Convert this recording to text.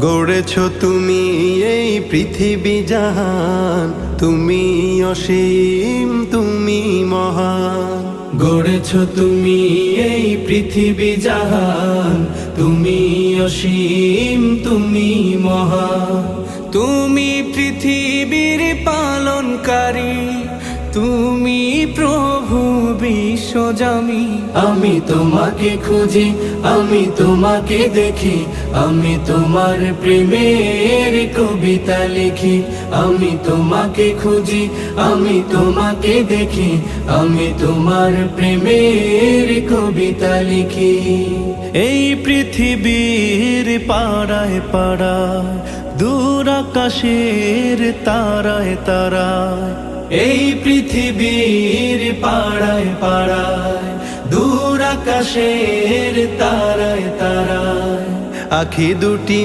গড়েছ তুমি এই পৃথিবী জাহান, তুমি অসীম তুমি মহান। গড়েছ তুমি এই পৃথিবী জাহান, তুমি অসীম তুমি মহান। তুমি পৃথিবীর পালনকারী, তুমি প্রভু বিশ্বজামি। আমি তোমাকে খুঁজি, আমি তোমাকে দেখি, আমি তোমার প্রেমের কবিতা লিখি। আমি তোমাকে খুঁজি, আমি তোমাকে দেখি, আমি তোমার প্রেমের কবিতা লিখি। এই পৃথিবীর পাড়ায় পাড়ায়, দূর আকাশের তারায় তারায়, এই পৃথিবীর পাড়ায় পাড়ায়, দূর আকাশের তারায় তারায়, আখি দুটি